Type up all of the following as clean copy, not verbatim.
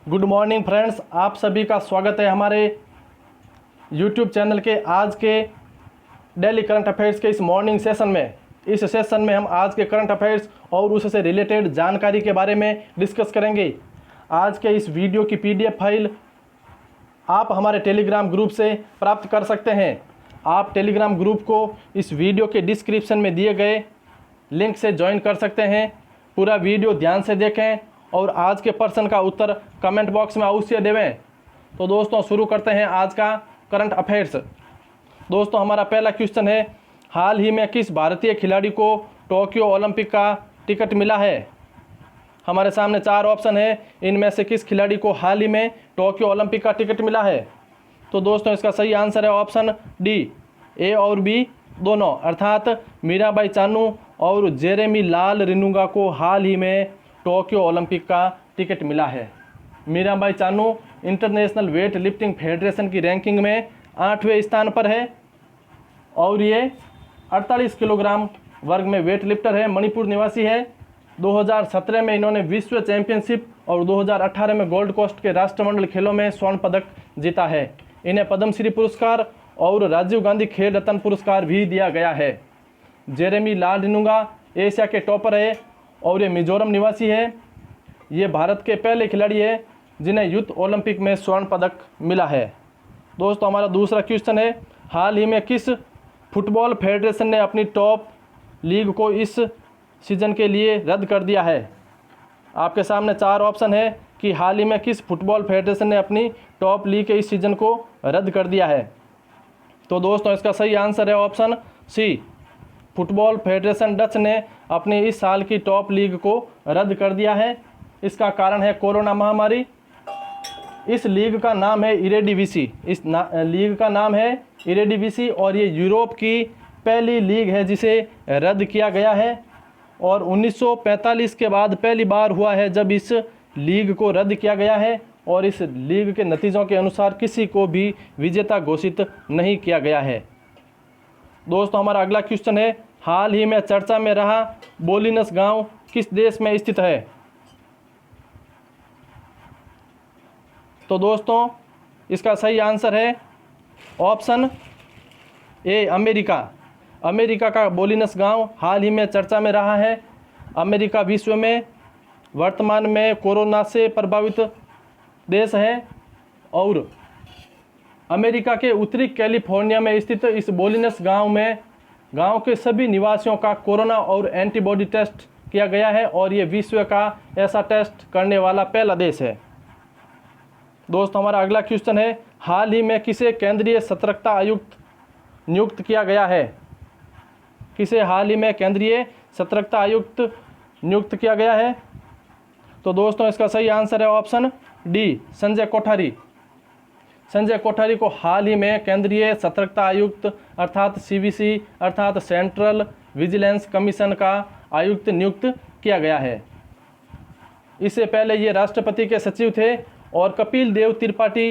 Good morning friends, आप सभी का स्वागत है हमारे यूट्यूब चैनल के आज के डेली करंट अफेयर्स के इस मॉर्निंग सेशन में। इस सेशन में हम आज के करंट अफेयर्स और उससे रिलेटेड जानकारी के बारे में डिस्कस करेंगे। आज के इस वीडियो की पीडीएफ फाइल आप हमारे टेलीग्राम ग्रुप से प्राप्त कर सकते हैं। आप टेलीग्राम ग्रुप को इस वीडियो के डिस्क्रिप्शन में दिए गए लिंक से ज्वाइन कर सकते हैं। पूरा वीडियो ध्यान से देखें और आज के प्रश्न का उत्तर कमेंट बॉक्स में अवश्य देवें। तो दोस्तों शुरू करते हैं आज का करंट अफेयर्स। दोस्तों हमारा पहला क्वेश्चन है, हाल ही में किस भारतीय खिलाड़ी को टोक्यो ओलंपिक का टिकट मिला है। हमारे सामने 4 ऑप्शन है, इनमें से किस खिलाड़ी को हाल ही में टोक्यो ओलंपिक का टिकट मिला है। तो दोस्तों इसका सही आंसर है ऑप्शन डी, ए और बी दोनों, अर्थात मीराबाई चानू और जेरेमी लाल रिनुंगा को हाल ही में टोक्यो ओलंपिक का टिकट मिला है। Mirabai Chanu international weight lifting federation की रैंकिंग में 8वें स्थान पर है और ये 48 किलोग्राम वर्ग में वेट लिफ्टर है, मणिपुर निवासी है। 2017 में इन्होंने विश्व चैंपियनशिप और 2018 में गोल्ड कोस्ट के राष्ट्रमंडल खेलों में स्वर्ण पदक जीता है। इन्हें पद्मश्री पुरस्कार और राजीव गांधी खेल रत्न पुरस्कार भी दिया गया है। जेरेमी लाल रिनुंगा एशिया के टॉपर है और ये मिजोरम निवासी है। ये भारत के पहले खिलाड़ी है जिन्हें यूथ ओलंपिक में स्वर्ण पदक मिला है। दोस्तों हमारा दूसरा क्वेश्चन है, हाल ही में किस फुटबॉल फेडरेशन ने अपनी टॉप लीग को इस सीजन के लिए रद्द कर दिया है। आपके सामने 4 ऑप्शन है कि हाल ही में किस फुटबॉल फेडरेशन ने अपनी टॉप लीग के इस सीजन को रद्द कर दिया है। तो दोस्तों इसका सही आंसर है option C, football federation Dutch ने अपनी इस साल की टॉप लीग को रद्द कर दिया है। इसका कारण है कोरोना महामारी। इस लीग का नाम है इरेडीवीसी, लीग का नाम है इरेडीवीसी और ये यूरोप की पहली लीग है जिसे रद्द किया गया है और 1945 के बाद पहली बार हुआ है जब इस लीग को रद्द किया गया है और इस लीग के नतीजों के अनुसार किसी को भी विजेता घोषित नहीं किया गया है। दोस्तों हमारा अगला क्वेश्चन है, हाल ही में चर्चा में रहा बोलिनस गांव किस देश में स्थित है। तो दोस्तों इसका सही आंसर है ऑप्शन ए, अमेरिका। अमेरिका का बोलिनस गांव हाल ही में चर्चा में रहा है। अमेरिका विश्व में वर्तमान में कोरोना से प्रभावित देश है और अमेरिका के उत्तरी कैलिफोर्निया में स्थित इस बोलिनस गांव में गांव के सभी निवासियों का कोरोना और एंटीबॉडी टेस्ट किया गया है और ये विश्व का ऐसा टेस्ट करने वाला पहला देश है। दोस्तों हमारा अगला क्वेश्चन है, हाल ही में किसे केंद्रीय सतर्कता आयुक्त नियुक्त किया गया है। किसे हाल ही में केंद्रीय सतर्कता आयुक्त नियुक्त किया गया है। तो दोस्तों इसका सही आंसर है ऑप्शन डी, संजय कोठारी। संजय कोठारी को हाल ही में केंद्रीय सतर्कता आयुक्त अर्थात सीवीसी अर्थात सेंट्रल विजिलेंस कमीशन का आयुक्त नियुक्त किया गया है। इससे पहले ये राष्ट्रपति के सचिव थे और कपिल देव त्रिपाठी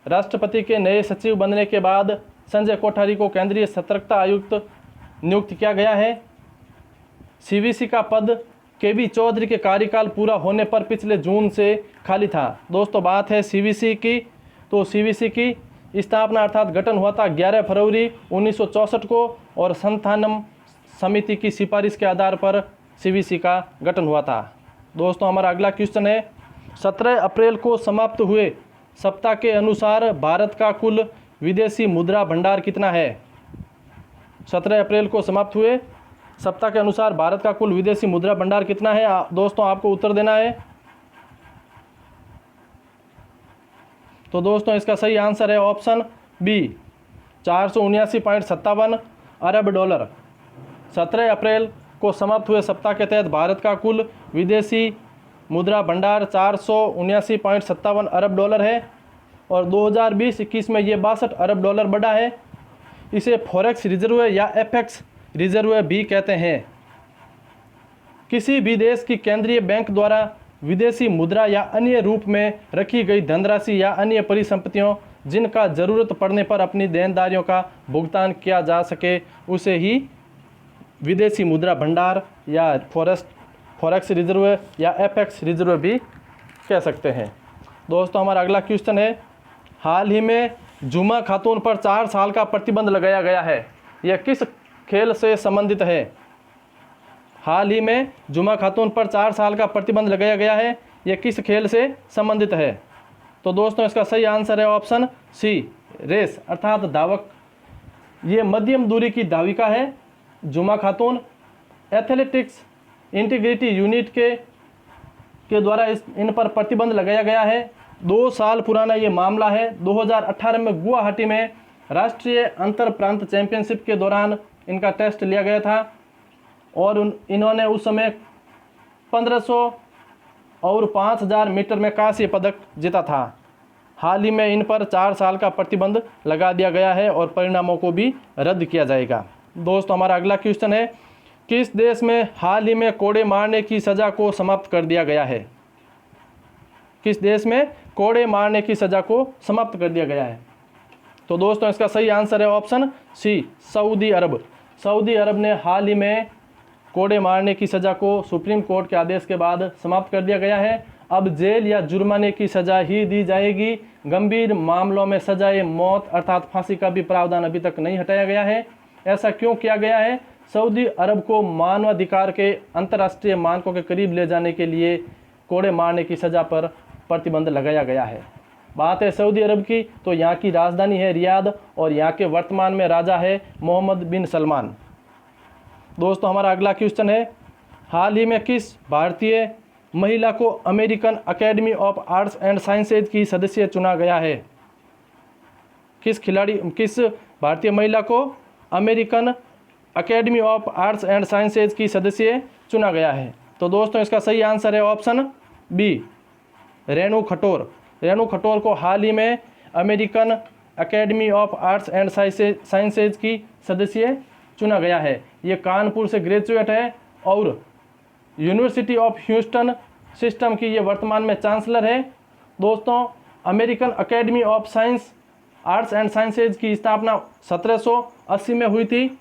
राष्ट्रपति के नए सचिव बनने के बाद संजय कोठारी को केंद्रीय सतर्कता आयुक्त नियुक्त किया गया है। सीवीसी का पद केबी चौधरी के कार्यकाल पूरा होने पर पिछले जून से खाली था। दोस्तों बात है सीवीसी की, तो सीवीसी की स्थापना अर्थात गठन हुआ था 11 फरवरी 1964 को और संस्थानम समिति की सिफारिश के आधार पर सीवीसी का गठन हुआ था। दोस्तों हमारा अगला क्वेश्चन है, 17 अप्रैल को समाप्त हुए सप्ताह के अनुसार भारत का कुल विदेशी मुद्रा भंडार कितना है। 17 अप्रैल को समाप्त हुए सप्ताह के अनुसार भारत का कुल विदेशी मुद्रा भंडार कितना है। दोस्तों आपको उत्तर देना है। तो दोस्तों इसका सही आंसर है ऑप्शन बी, 479.57 अरब डॉलर। 17 अप्रैल को समाप्त हुए सप्ताह के तहत भारत का कुल विदेशी मुद्रा भंडार 479.57 अरब डॉलर है और 2020-21 में ये 62 अरब डॉलर बढ़ा है। इसे फॉरेक्स रिजर्व या एफएक्स रिजर्व भी कहते हैं। किसी भी देश की केंद्रीय बैंक द्वारा विदेशी मुद्रा या अन्य रूप में रखी गई धनराशि या अन्य परिसंपत्तियों जिनका जरूरत पड़ने पर अपनी देनदारियों का भुगतान किया जा सके उसे ही विदेशी मुद्रा भंडार या फॉरेक्स रिजर्व या एफएक्स रिजर्व भी कह सकते हैं। दोस्तों हमारा अगला क्वेश्चन है, हाल ही में जुमा खातून पर 4 साल का प्रतिबंध लगाया गया है, यह किस खेल से संबंधित है? हाल ही में जुमा खातून पर 4 साल का प्रतिबंध लगाया गया है, यह किस खेल से संबंधित है? तो दोस्तों इसका सही आंसर है ऑप्शन सी, रेस अर्थात धावक। ये मध्यम दूरी की धाविका है जुमा खातून। एथलेटिक्स इंटीग्रिटी यूनिट के द्वारा इन पर प्रतिबंध लगाया गया है। 2 साल पुराना ये मामला है। 2018 में गुवाहाटी में राष्ट्रीय अंतर प्रांत चैंपियनशिप के दौरान इनका टेस्ट लिया गया था और इन्होंने उस समय 1500 और 5000 मीटर में कांस्य पदक जीता था। हाल ही में इन पर 4 साल का प्रतिबंध लगा दिया गया है और परिणामों को भी रद्द किया जाएगा। दोस्तों हमारा अगला क्वेश्चन है, किस देश में हाल ही में कोड़े मारने की सज़ा को समाप्त कर दिया गया है? किस देश में कोड़े मारने की सज़ा को समाप्त कर दिया गया है? तो दोस्तों इसका सही आंसर है ऑप्शन सी, सऊदी अरब। सऊदी अरब ने हाल ही में कोड़े मारने की सज़ा को सुप्रीम कोर्ट के आदेश के बाद समाप्त कर दिया गया है। अब जेल या जुर्माने की सज़ा ही दी जाएगी। गंभीर मामलों में सजाए मौत अर्थात फांसी का भी प्रावधान अभी तक नहीं हटाया गया है। ऐसा क्यों किया गया है? सऊदी अरब को मानवाधिकार के अंतर्राष्ट्रीय मानकों के करीब ले जाने के लिए कोड़े मारने की सज़ा पर प्रतिबंध लगाया गया है। बात है सऊदी अरब की, तो यहाँ की राजधानी है रियाद और यहाँ के वर्तमान में राजा है मोहम्मद बिन सलमान। दोस्तों हमारा अगला क्वेश्चन है, हाल ही में किस भारतीय महिला को American academy of arts and sciences की सदस्य चुना गया है? किस भारतीय महिला को American academy of arts and sciences की सदस्य चुना गया है? तो दोस्तों इसका सही आंसर है ऑप्शन बी, रेणु खटोर। रेणु खटोर को हाल ही में American academy of arts and sciences की सदस्य चुना गया है। ये कानपुर से ग्रेजुएट है और यूनिवर्सिटी ऑफ ह्यूस्टन सिस्टम की ये वर्तमान में चांसलर है। दोस्तों American academy of science arts and sciences की स्थापना 1780 में हुई थी।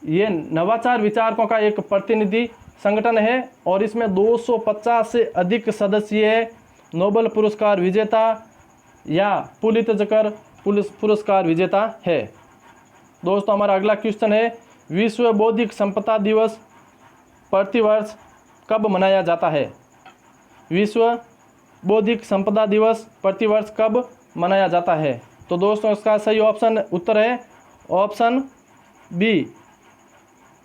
ये नवाचार विचारकों का एक प्रतिनिधि संगठन है और इसमें 250 से अधिक सदस्य नोबेल पुरस्कार विजेता या पुलित्ज़कर पुरस्कार विजेता है। दोस्तों हमारा अगला क्वेश्चन है, विश्व बौद्धिक संपदा दिवस प्रतिवर्ष कब मनाया जाता है? विश्व बौद्धिक संपदा दिवस प्रतिवर्ष कब मनाया जाता है? तो दोस्तों इसका सही ऑप्शन उत्तर है ऑप्शन बी,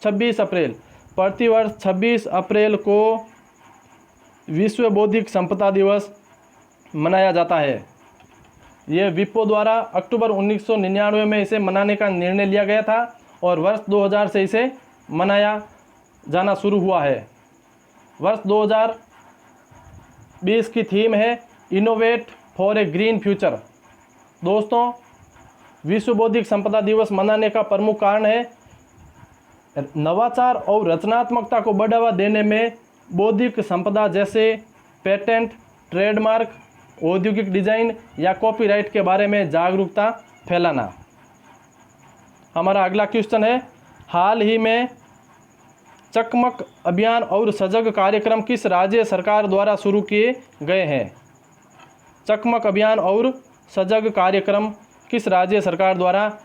26 अप्रैल। प्रतिवर्ष 26 अप्रैल को विश्व बौद्धिक संपदा दिवस मनाया जाता है। ये विपो द्वारा अक्टूबर 1999 में इसे मनाने का निर्णय लिया गया था और वर्ष 2000 से इसे मनाया जाना शुरू हुआ है। वर्ष 2020 की थीम है innovate for a green future. दोस्तों विश्व बौद्धिक संपदा दिवस मनाने का प्रमुख कारण है नवाचार और रचनात्मकता को बढ़ावा देने में बौद्धिक संपदा जैसे पेटेंट, ट्रेडमार्क, औद्योगिक डिजाइन या कॉपीराइट के बारे में जागरूकता फैलाना। हमारा अगला क्वेश्चन है, हाल ही में चकमक अभियान और सजग कार्यक्रम किस राज्य सरकार द्वारा शुरू किए गए हैं? चकमक अभियान और सजग कार्यक्रम किस राज्य सरकार द्वारा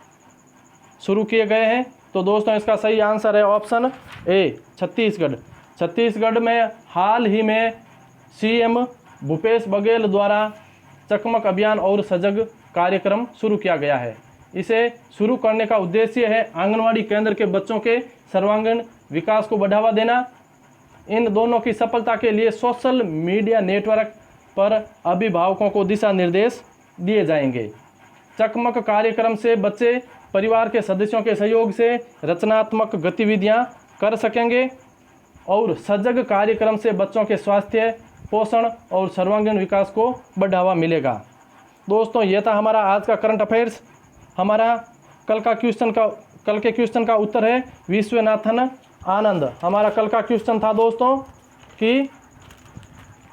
शुरू किए गए हैं? तो दोस्तों इसका सही आंसर है ऑप्शन ए, छत्तीसगढ़। छत्तीसगढ़ में हाल ही में सीएम भूपेश बघेल द्वारा चकमक अभियान और सजग कार्यक्रम शुरू किया गया है। इसे शुरू करने का उद्देश्य है आंगनवाड़ी केंद्र के बच्चों के सर्वांगीण विकास को बढ़ावा देना। इन दोनों की सफलता के लिए सोशल मीडिया नेटवर्क पर अभिभावकों को दिशा निर्देश दिए जाएंगे। चकमक कार्यक्रम से बच्चे परिवार के सदस्यों के सहयोग से रचनात्मक गतिविधियां कर सकेंगे और सजग कार्यक्रम से बच्चों के स्वास्थ्य, पोषण और सर्वांगीण विकास को बढ़ावा मिलेगा। दोस्तों ये था हमारा आज का करंट अफेयर्स। हमारा कल के क्वेश्चन का उत्तर है विश्वनाथन आनंद। हमारा कल का क्वेश्चन था दोस्तों कि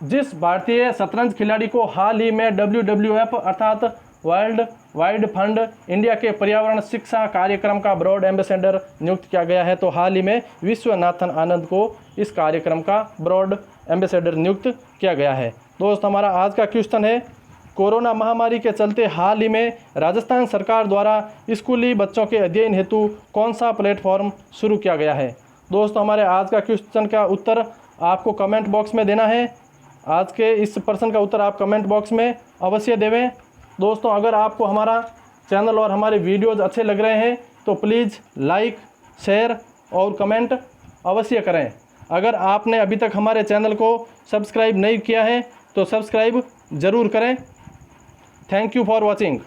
जिस भारतीय शतरंज खिलाड़ी को हाल ही में WWF अर्थात वर्ल्ड वाइड फंड इंडिया के पर्यावरण शिक्षा कार्यक्रम का ब्रॉड एम्बेसडर नियुक्त किया गया है, तो हाल ही में विश्वनाथन आनंद को इस कार्यक्रम का ब्रॉड एम्बेसडर नियुक्त किया गया है। दोस्त हमारा आज का क्वेश्चन है कोरोना महामारी के चलते हाल ही में राजस्थान सरकार द्वारा स्कूली बच्चों के अध्ययन हेतु कौन सा प्लेटफॉर्म शुरू किया गया है। दोस्तों हमारे आज का क्वेश्चन का उत्तर आपको कमेंट बॉक्स में देना है। आज के इस प्रश्न का उत्तर आप कमेंट बॉक्स में अवश्य देवें। दोस्तों अगर आपको हमारा चैनल और हमारे वीडियोज़ अच्छे लग रहे हैं तो प्लीज़ लाइक, शेयर और कमेंट अवश्य करें। अगर आपने अभी तक हमारे चैनल को सब्सक्राइब नहीं किया है तो सब्सक्राइब ज़रूर करें। Thank you for watching.